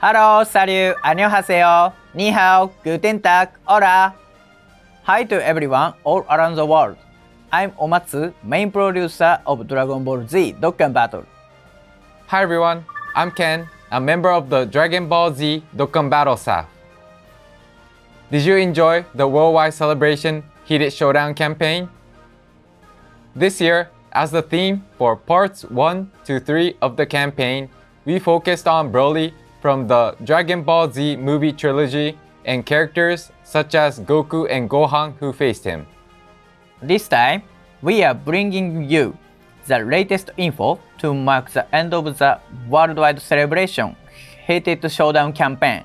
Hello, salut, annyeonghaseyo, ni hao, guten tag, hola. Hi to everyone all around the world. I'm Omatsu, main producer of Dragon Ball Z Dokkan Battle. Hi everyone, I'm Ken, a member of the Dragon Ball Z Dokkan Battle staff. Did you enjoy the worldwide celebration Heated Showdown campaign? This year, as the theme for parts 1 to 3 of the campaign, we focused on Broly from the Dragon Ball Z movie trilogy and characters such as Goku and Gohan who faced him. This time, we are bringing you the latest info to mark the end of the worldwide celebration Heated Showdown campaign,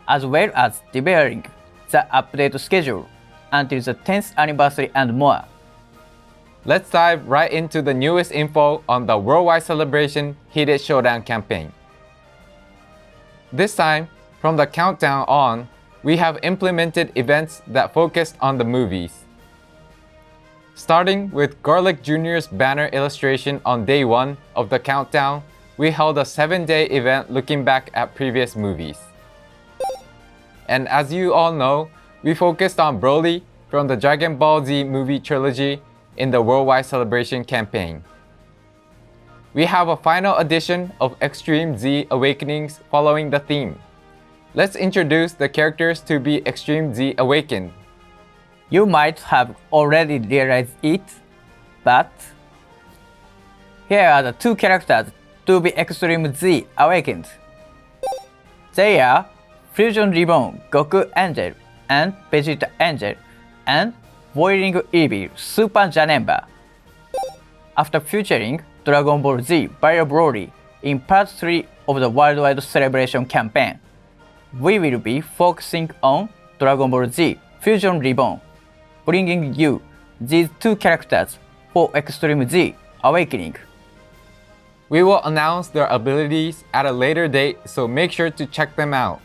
as well as revealing the update schedule until the 10th anniversary and more. Let's dive right into the newest info on the worldwide celebration Heated Showdown campaign. This time, from the countdown on, we have implemented events that focused on the movies. Starting with Garlic Jr.'s banner illustration on day 1 of the countdown, we held a 7-day event looking back at previous movies. And as you all know, we focused on Broly from the Dragon Ball Z movie trilogy in the Worldwide Celebration campaign. We have a final edition of Extreme Z Awakenings following the theme. Let's introduce the characters to be Extreme Z Awakened. You might have already realized it, but here are the two characters to be Extreme Z Awakened. They are Fusion Reborn Goku Angel and Vegeta Angel and Boiling Evil Super Janemba. After featuring Dragon Ball Z via Broly in Part 3 of the Worldwide Celebration campaign, we will be focusing on Dragon Ball Z Fusion Reborn, bringing you these two characters for Extreme Z Awakening. We will announce their abilities at a later date, so make sure to check them out.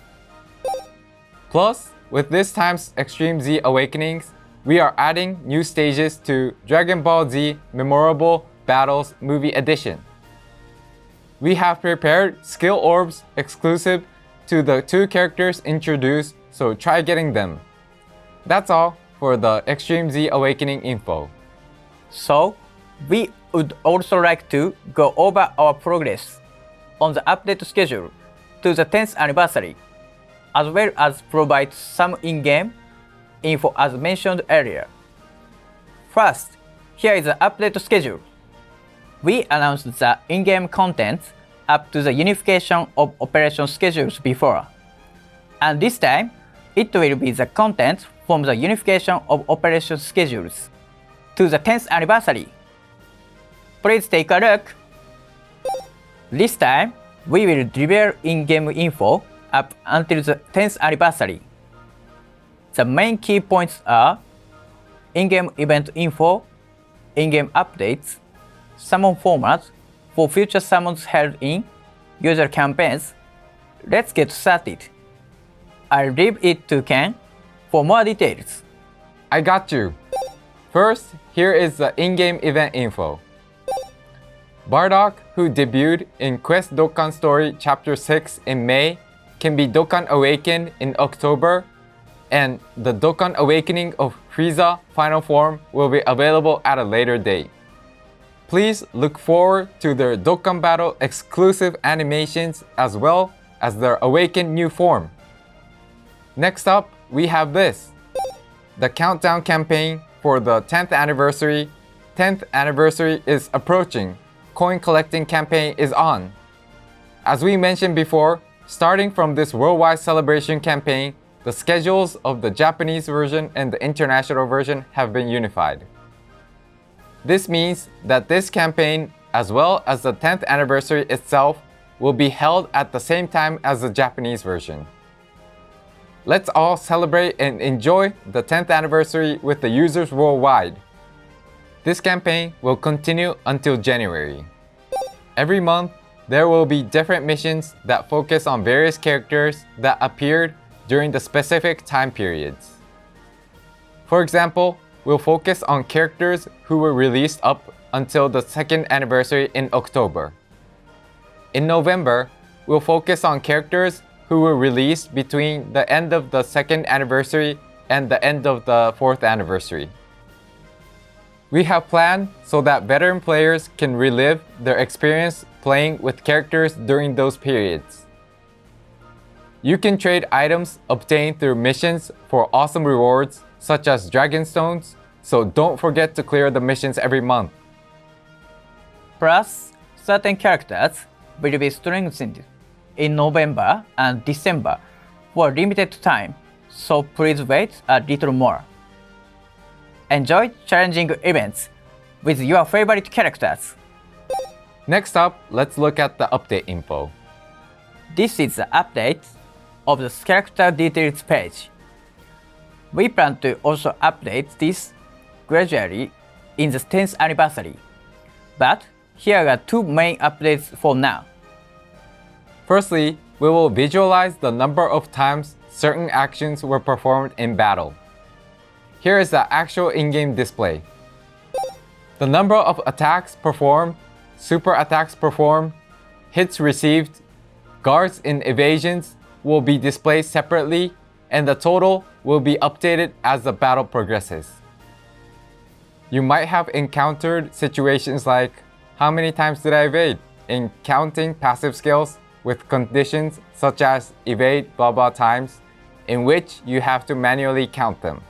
Plus, with this time's Extreme Z Awakenings, we are adding new stages to Dragon Ball Z Memorable Battles Movie Edition. We have prepared skill orbs exclusive to the two characters introduced, so try getting them. That's all for the Extreme Z Awakening info. So, we would also like to go over our progress on the update schedule to the 10th anniversary, as well as provide some in-game info as mentioned earlier. First, here is the update schedule. We announced the in-game content up to the unification of operation schedules before, and this time it will be the content from the unification of operation schedules to the 10th anniversary. Please take a look. This time, we will reveal in-game info up until the 10th anniversary. The main key points are in-game event info, in-game updates, summon formats for future summons held in user campaigns. Let's get started. I'll leave it to Ken for more details. I got you. First, here is the in-game event info. Bardock, who debuted in Quest Dokkan Story Chapter 6 in May, can be Dokkan Awakened in October, and the Dokkan Awakening of Frieza Final Form will be available at a later date. Please look forward to their Dokkan Battle exclusive animations as well as their awakened new form. Next up, we have this. The countdown campaign for the 10th anniversary. 10th anniversary is approaching. Coin collecting campaign is on. As we mentioned before, starting from this worldwide celebration campaign, the schedules of the Japanese version and the international version have been unified. This means that this campaign, as well as the 10th anniversary itself, will be held at the same time as the Japanese version. Let's all celebrate and enjoy the 10th anniversary with the users worldwide. This campaign will continue until January. Every month, there will be different missions that focus on various characters that appeared during the specific time periods. For example, we'll focus on characters who were released up until the 2nd anniversary in October. In November, we'll focus on characters who were released between the end of the 2nd anniversary and the end of the 4th anniversary. We have planned so that veteran players can relive their experience playing with characters during those periods. You can trade items obtained through missions for awesome rewards such as Dragon Stones, so don't forget to clear the missions every month. Plus, certain characters will be strengthened in November and December for a limited time, so please wait a little more. Enjoy challenging events with your favorite characters. Next up, let's look at the update info. This is the update of the character details page. We plan to also update this gradually in the 10th anniversary, but here are two main updates for now. Firstly, we will visualize the number of times certain actions were performed in battle. Here is the actual in-game display. The number of attacks performed, super attacks performed, hits received, guards and evasions will be displayed separately, and the total will be updated as the battle progresses. You might have encountered situations like, how many times did I evade? In counting passive skills with conditions such as evade blah blah times, in which you have to manually count them.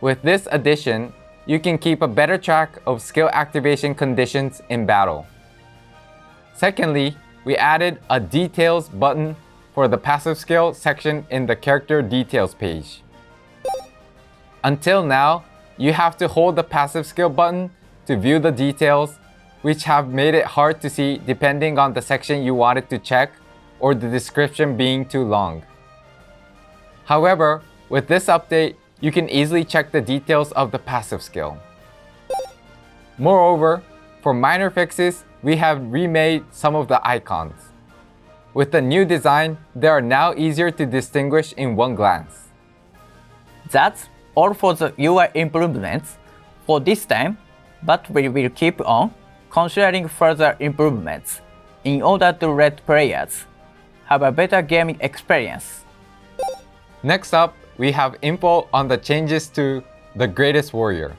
With this addition, you can keep a better track of skill activation conditions in battle. Secondly, we added a details button for the passive skill section in the character details page. Until now, you have to hold the passive skill button to view the details, which have made it hard to see depending on the section you wanted to check or the description being too long. However, with this update, you can easily check the details of the passive skill. Moreover, for minor fixes, we have remade some of the icons. With the new design, they are now easier to distinguish in one glance. That's all for the UI improvements for this time, but we will keep on considering further improvements in order to let players have a better gaming experience. Next up, we have info on the changes to the Greatest Warrior.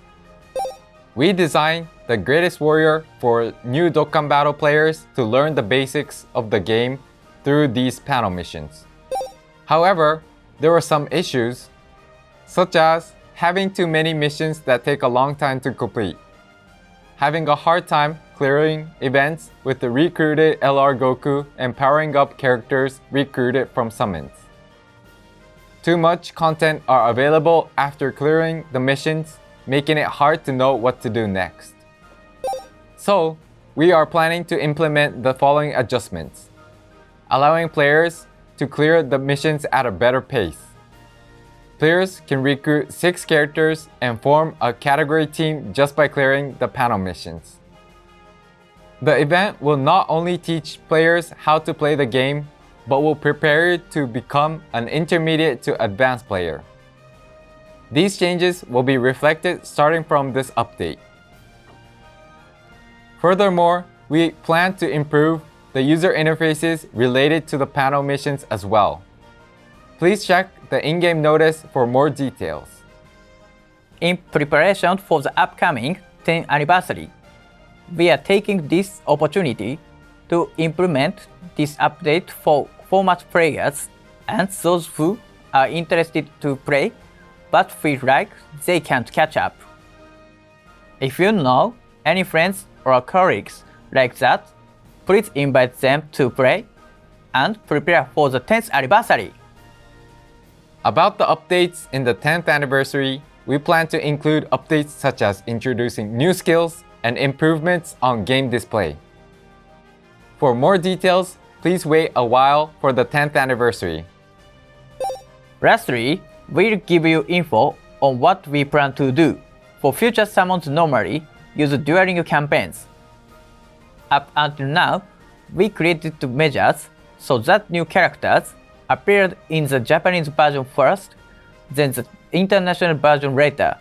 We designed the Greatest Warrior for new Dokkan Battle players to learn the basics of the game through these panel missions. However, there were some issues, such as having too many missions that take a long time to complete, having a hard time clearing events with the recruited LR Goku and powering up characters recruited from summons. Too much content are available after clearing the missions, making it hard to know what to do next. So, we are planning to implement the following adjustments, allowing players to clear the missions at a better pace. Players can recruit 6 characters and form a category team just by clearing the panel missions. The event will not only teach players how to play the game, but will prepare you to become an intermediate to advanced player. These changes will be reflected starting from this update. Furthermore, we plan to improve the user interfaces related to the panel missions as well. Please check the in-game notice for more details. In preparation for the upcoming 10th anniversary, we are taking this opportunity to implement this update for format players and those who are interested to play but feel like they can't catch up. If you know any friends or colleagues like that, please invite them to play and prepare for the 10th anniversary. About the updates in the 10th anniversary, we plan to include updates such as introducing new skills and improvements on game display. For more details, please wait a while for the 10th anniversary. Lastly, we'll give you info on what we plan to do for future summons normally used during campaigns. Up until now, we created measures so that new characters appeared in the Japanese version first, then the international version later.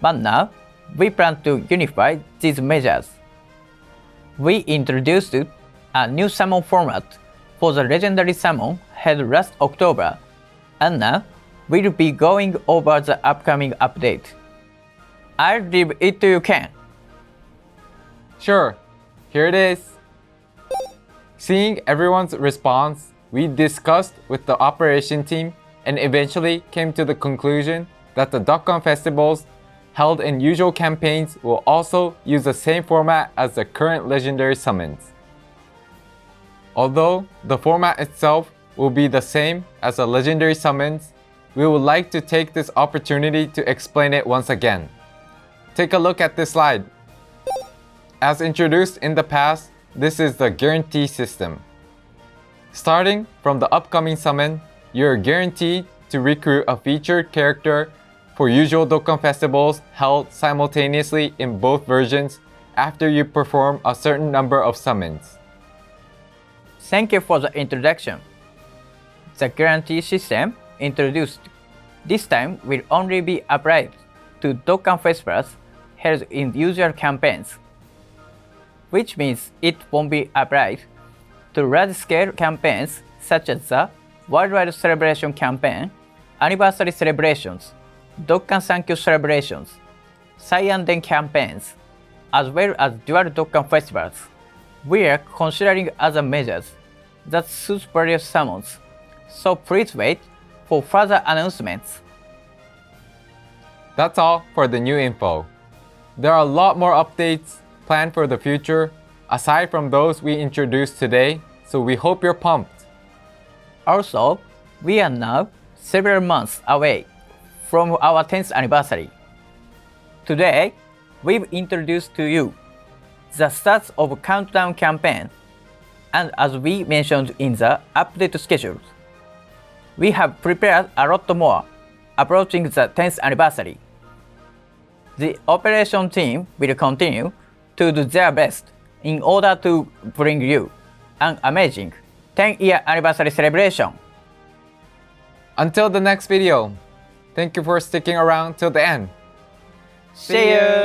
But now, we plan to unify these measures. We introduced a new summon format for the legendary summon held last October, and now we'll be going over the upcoming update. I'll leave it to you, Ken. Sure, here it is. Seeing everyone's response, we discussed with the operation team and eventually came to the conclusion that the Dokkan festivals held in usual campaigns will also use the same format as the current legendary summons. Although the format itself will be the same as the legendary summons, we would like to take this opportunity to explain it once again. Take a look at this slide. As introduced in the past, this is the guarantee system. Starting from the upcoming summon, you're guaranteed to recruit a featured character for usual Dokkan festivals held simultaneously in both versions after you perform a certain number of summons. Thank you for the introduction. The guarantee system introduced this time will only be applied to Dokkan festivals held in usual campaigns, which means it won't be applied to large-scale campaigns such as the Worldwide Celebration Campaign, Anniversary Celebrations, Dokkan Sankyo Celebrations, Saiyan campaigns, as well as dual Dokkan festivals. We are considering other measures that suit various summons, so please wait for further announcements. That's all for the new info. There are a lot more updates planned for the future, aside from those we introduced today, so we hope you're pumped. Also, we are now several months away from our 10th anniversary. Today, we've introduced to you the start of Countdown campaign, and as we mentioned in the update schedule, we have prepared a lot more approaching the 10th anniversary. The operation team will continue to do their best in order to bring you an amazing 10-year anniversary celebration. Until the next video, thank you for sticking around till the end. See you!